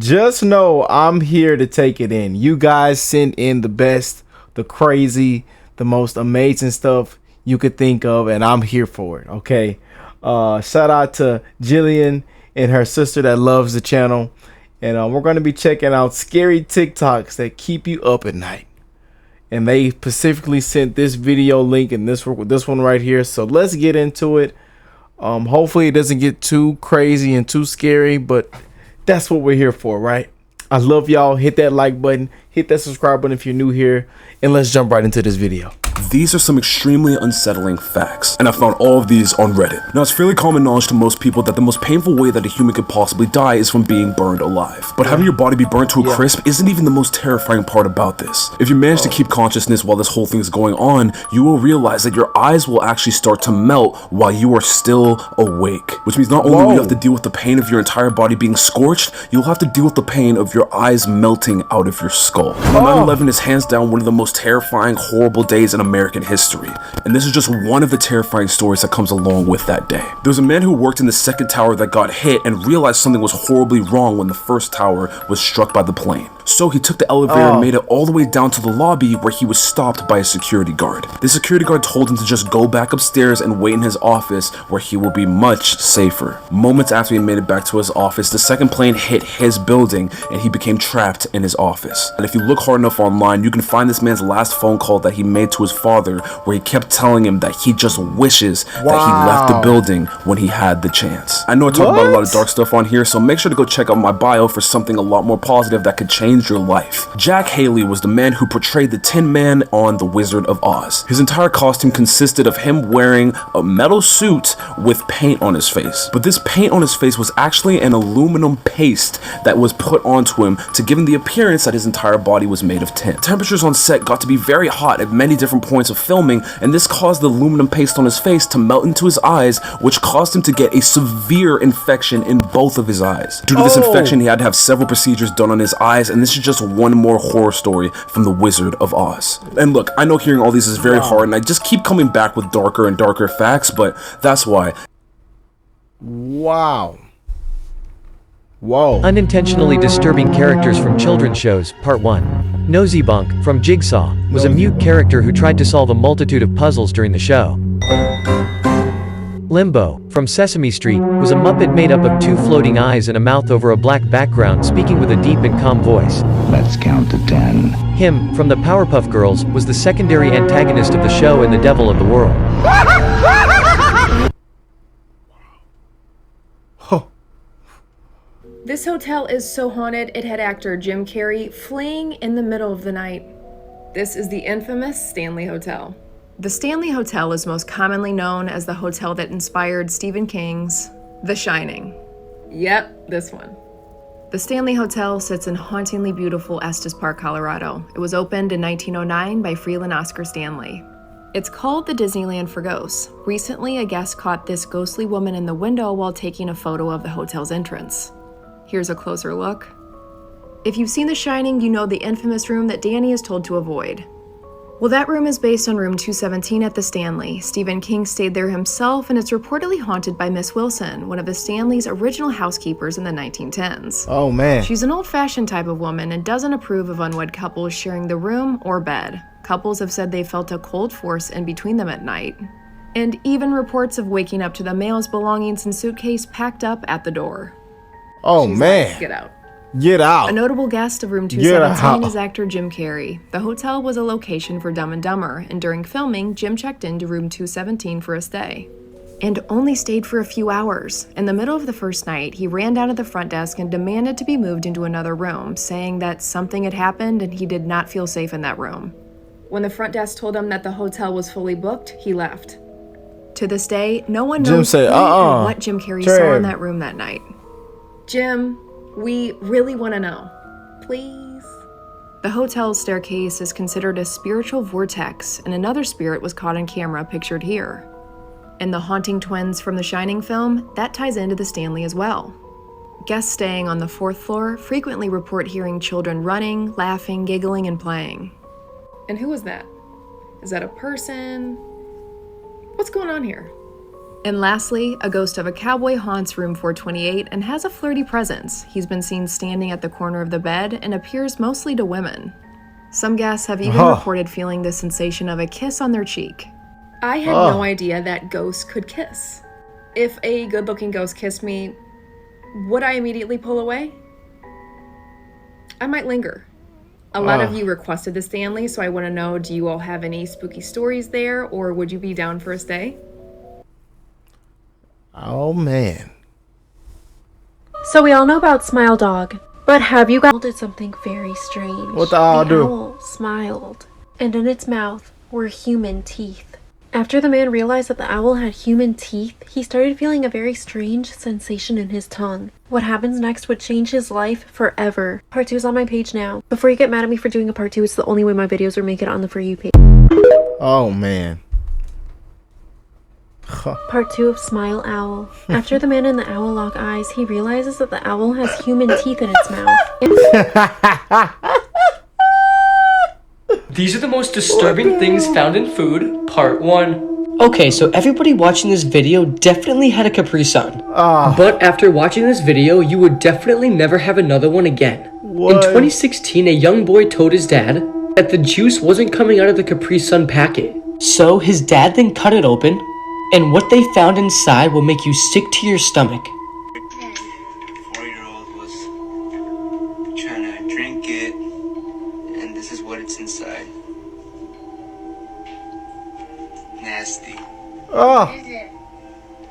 just know I'm here to take it in. You guys send in the best, the crazy, the most amazing stuff you could think of, and I'm here for it. Okay. Shout out to Jillian and her sister that loves the channel. And we're going to be checking out scary TikToks that keep you up at night. And they specifically sent this video link and this one right here. So let's get into it. Hopefully it doesn't get too crazy and too scary, but that's what we're here for, right? I love y'all. Hit that like button, hit that subscribe button if you're new here, and let's jump right into this video. These are some extremely unsettling facts, and I found all of these on Reddit. Now, it's fairly common knowledge to most people that the most painful way that a human could possibly die is from being burned alive. But having your body be burnt to a crisp isn't even the most terrifying part about this. If you manage to keep consciousness while this whole thing is going on, you will realize that your eyes will actually start to melt while you are still awake. Which means not only will you have to deal with the pain of your entire body being scorched, you'll have to deal with the pain of your eyes melting out of your skull. Now, 9/11 is hands down one of the most terrifying, horrible days in American history, and this is just one of the terrifying stories that comes along with that day. There was a man who worked in the second tower that got hit and realized something was horribly wrong when the first tower was struck by the plane. So he took the elevator and made it all the way down to the lobby, where he was stopped by a security guard. The security guard told him to just go back upstairs and wait in his office, where he will be much safer. Moments after he made it back to his office, the second plane hit his building and he became trapped in his office. And if you look hard enough online, you can find this man's last phone call that he made to his father, where he kept telling him that he just wishes that he left the building when he had the chance. I know I talk about a lot of dark stuff on here, so make sure to go check out my bio for something a lot more positive that could change your life. Jack Haley was the man who portrayed the Tin Man on The Wizard of Oz. His entire costume consisted of him wearing a metal suit with paint on his face. But this paint on his face was actually an aluminum paste that was put onto him to give him the appearance that his entire body was made of tin. Temperatures on set got to be very hot at many different points of filming, and this caused the aluminum paste on his face to melt into his eyes, which caused him to get a severe infection in both of his eyes. Due to this infection, he had to have several procedures done on his eyes, and this is just one more horror story from The Wizard of Oz. And look, I know hearing all these is very hard, and I just keep coming back with darker and darker facts, but that's why. Whoa. Unintentionally disturbing characters from children's shows, Part 1. Nosy Bunk, from Jigsaw, was a mute character who tried to solve a multitude of puzzles during the show. Limbo, from Sesame Street, was a Muppet made up of two floating eyes and a mouth over a black background, speaking with a deep and calm voice. Let's count to 10. Him, from the Powerpuff Girls, was the secondary antagonist of the show and the devil of the world. This hotel is so haunted, it had actor Jim Carrey fleeing in the middle of the night. This is the infamous Stanley Hotel. The Stanley Hotel is most commonly known as the hotel that inspired Stephen King's The Shining. Yep, this one. The Stanley Hotel sits in hauntingly beautiful Estes Park, Colorado. It was opened in 1909 by Freeland Oscar Stanley. It's called the Disneyland for Ghosts. Recently, a guest caught this ghostly woman in the window while taking a photo of the hotel's entrance. Here's a closer look. If you've seen The Shining, you know the infamous room that Danny is told to avoid. Well, that room is based on room 217 at the Stanley. Stephen King stayed there himself, and it's reportedly haunted by Miss Wilson, one of the Stanley's original housekeepers in the 1910s. Oh, man. She's an old-fashioned type of woman and doesn't approve of unwed couples sharing the room or bed. Couples have said they felt a cold force in between them at night. And even reports of waking up to the male's belongings and suitcase packed up at the door. Oh, She's man. Like, get out. Get out. A notable guest of room 217 is actor Jim Carrey. The hotel was a location for Dumb and Dumber, and during filming, Jim checked into room 217 for a stay. And only stayed for a few hours. In the middle of the first night, he ran down to the front desk and demanded to be moved into another room, saying that something had happened and he did not feel safe in that room. When the front desk told him that the hotel was fully booked, he left. To this day, no one knows what Jim Carrey saw in that room that night. Jim, we really want to know. Please? The hotel's staircase is considered a spiritual vortex, and another spirit was caught on camera pictured here. And the haunting twins from the Shining film, that ties into the Stanley as well. Guests staying on the 4th floor frequently report hearing children running, laughing, giggling, and playing. And who is that? Is that a person? What's going on here? And lastly, a ghost of a cowboy haunts room 428 and has a flirty presence. He's been seen standing at the corner of the bed and appears mostly to women. Some guests have even reported feeling the sensation of a kiss on their cheek. I had no idea that ghosts could kiss. If a good-looking ghost kissed me, would I immediately pull away? I might linger. A lot of you requested this, Stanley, so I want to know, do you all have any spooky stories there, or would you be down for a stay? Oh, man. So we all know about Smile Dog, but have you guys did something very strange? What the owl do? The owl smiled, and in its mouth were human teeth. After the man realized that the owl had human teeth, he started feeling a very strange sensation in his tongue. What happens next would change his life forever. Part 2 is on my page now. Before you get mad at me for doing a part 2, it's the only way my videos will make it on the For You page. Oh, man. Part 2 of Smile Owl. After the man and the owl lock eyes, he realizes that the owl has human teeth in its mouth. These are the most disturbing things found in food, part 1. Okay, so everybody watching this video definitely had a Capri Sun. But after watching this video, you would definitely never have another one again. In 2016, a young boy told his dad that the juice wasn't coming out of the Capri Sun packet. So his dad then cut it open, and what they found inside will make you sick to your stomach. 4-year-old was trying to drink it, and this is what it's inside. Nasty.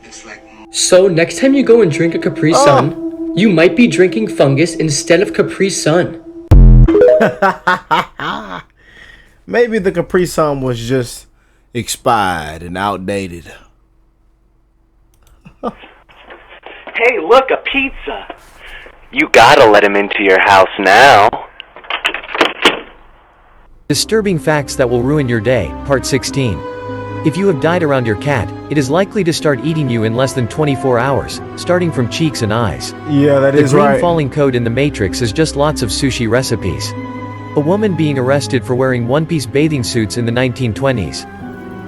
Looks like. So next time you go and drink a Capri Sun, you might be drinking fungus instead of Capri Sun. Maybe the Capri Sun was just expired and outdated. Hey, look, a pizza. You gotta let him into your house now. Disturbing facts that will ruin your day, part 16. If you have died around your cat, it is likely to start eating you in less than 24 hours, starting from cheeks and eyes. Yeah, that is right. The green right. falling code in the Matrix is just lots of sushi recipes. A woman being arrested for wearing one-piece bathing suits in the 1920s.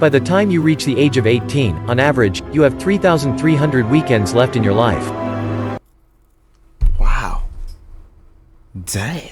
By the time you reach the age of 18, on average, you have 3,300 weekends left in your life. Wow. Damn.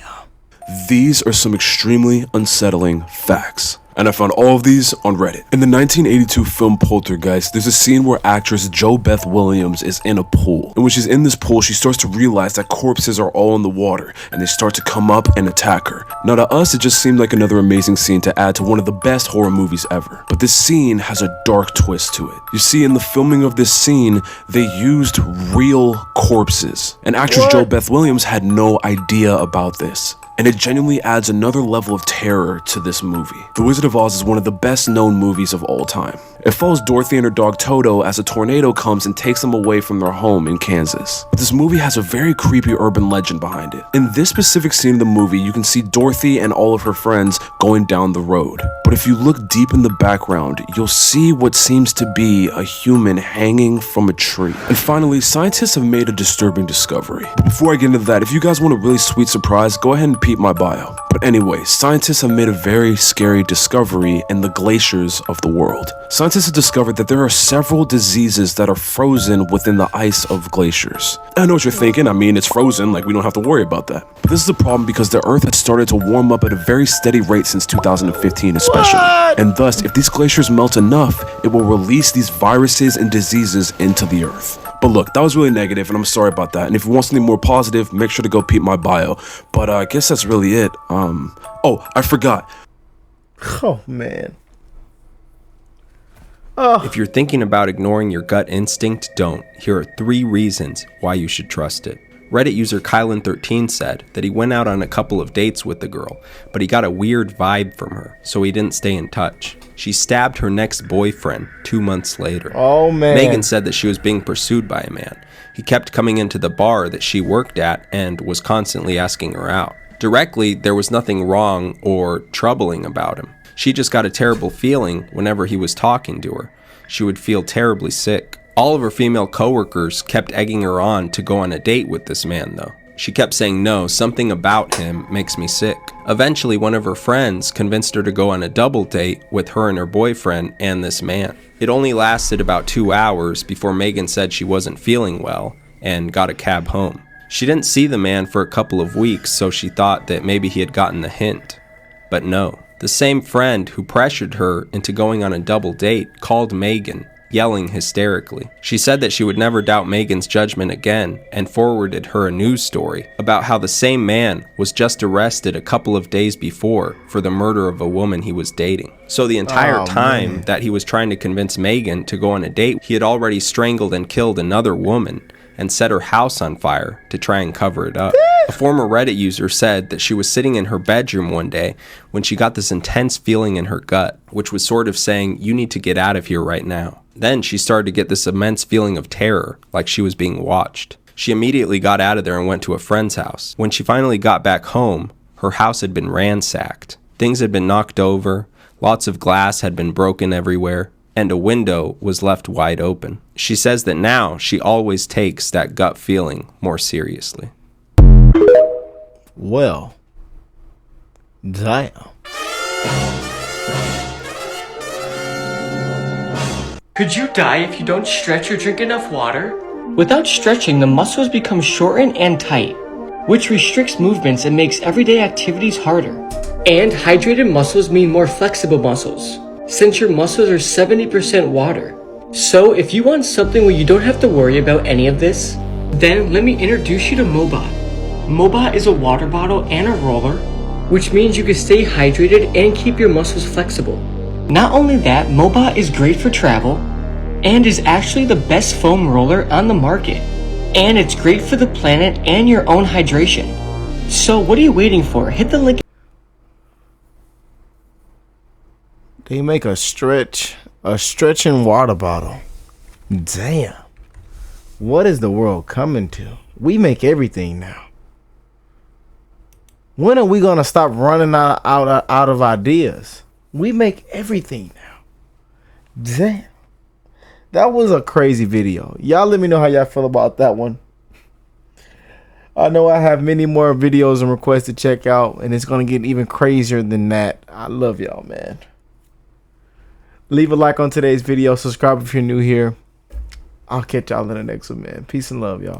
These are some extremely unsettling facts, and I found all of these on Reddit. In the 1982 film Poltergeist, there's a scene where actress Jo Beth Williams is in a pool. And when she's in this pool, she starts to realize that corpses are all in the water, and they start to come up and attack her. Now to us, it just seemed like another amazing scene to add to one of the best horror movies ever. But this scene has a dark twist to it. You see, in the filming of this scene, they used real corpses. And actress Jo Beth Williams had no idea about this. And it genuinely adds another level of terror to this movie. The Wizard of Oz is one of the best known movies of all time. It follows Dorothy and her dog Toto as a tornado comes and takes them away from their home in Kansas. But this movie has a very creepy urban legend behind it. In this specific scene of the movie, you can see Dorothy and all of her friends going down the road. But if you look deep in the background, you'll see what seems to be a human hanging from a tree. And finally, scientists have made a disturbing discovery. But before I get into that, if you guys want a really sweet surprise, go ahead and peep my bio. But anyway, scientists have made a very scary discovery in the glaciers of the world. Scientists have discovered that there are several diseases that are frozen within the ice of glaciers. I know what you're thinking, I mean, it's frozen, like we don't have to worry about that. But this is a problem because the Earth has started to warm up at a very steady rate since 2015 especially. And thus, if these glaciers melt enough, it will release these viruses and diseases into the Earth. But look, that was really negative, and I'm sorry about that. And if you want something more positive, make sure to go peep my bio. But I guess that's really it. Oh, I forgot. Oh, man. If you're thinking about ignoring your gut instinct, don't. Here are 3 reasons why you should trust it. Reddit user Kylan13 said that he went out on a couple of dates with the girl, but he got a weird vibe from her, so he didn't stay in touch. She stabbed her next boyfriend 2 months later. Oh, man. Megan said that she was being pursued by a man. He kept coming into the bar that she worked at and was constantly asking her out. Directly, there was nothing wrong or troubling about him. She just got a terrible feeling whenever he was talking to her. She would feel terribly sick. All of her female coworkers kept egging her on to go on a date with this man, though. She kept saying no, something about him makes me sick. Eventually, one of her friends convinced her to go on a double date with her and her boyfriend and this man. It only lasted about 2 hours before Megan said she wasn't feeling well and got a cab home. She didn't see the man for a couple of weeks, so she thought that maybe he had gotten the hint. But no, the same friend who pressured her into going on a double date called Megan, yelling hysterically. She said that she would never doubt Megan's judgment again and forwarded her a news story about how the same man was just arrested a couple of days before for the murder of a woman he was dating. So the entire time that he was trying to convince Megan to go on a date, he had already strangled and killed another woman and set her house on fire to try and cover it up. A former Reddit user said that she was sitting in her bedroom one day when she got this intense feeling in her gut, which was sort of saying, "You need to get out of here right now." Then she started to get this immense feeling of terror, like she was being watched. She immediately got out of there and went to a friend's house. When she finally got back home, her house had been ransacked. Things had been knocked over, lots of glass had been broken everywhere, and a window was left wide open. She says that now she always takes that gut feeling more seriously. Well, damn. Could you die if you don't stretch or drink enough water? Without stretching, the muscles become shortened and tight, which restricts movements and makes everyday activities harder. And hydrated muscles mean more flexible muscles, since your muscles are 70% water. So if you want something where you don't have to worry about any of this, then let me introduce you to Mobot. Mobot is a water bottle and a roller, which means you can stay hydrated and keep your muscles flexible. Not only that, Mobot is great for travel and is actually the best foam roller on the market. And it's great for the planet and your own hydration. So what are you waiting for? Hit the link. They make a stretching water bottle. Damn. What is the world coming to? We make everything now. When are we gonna stop running out of ideas? We make everything now. Damn. That was a crazy video. Y'all let me know how y'all feel about that one. I know I have many more videos and requests to check out, and it's gonna get even crazier than that. I love y'all, man. Leave a like on today's video. Subscribe if you're new here. I'll catch y'all in the next one, man. Peace and love, y'all.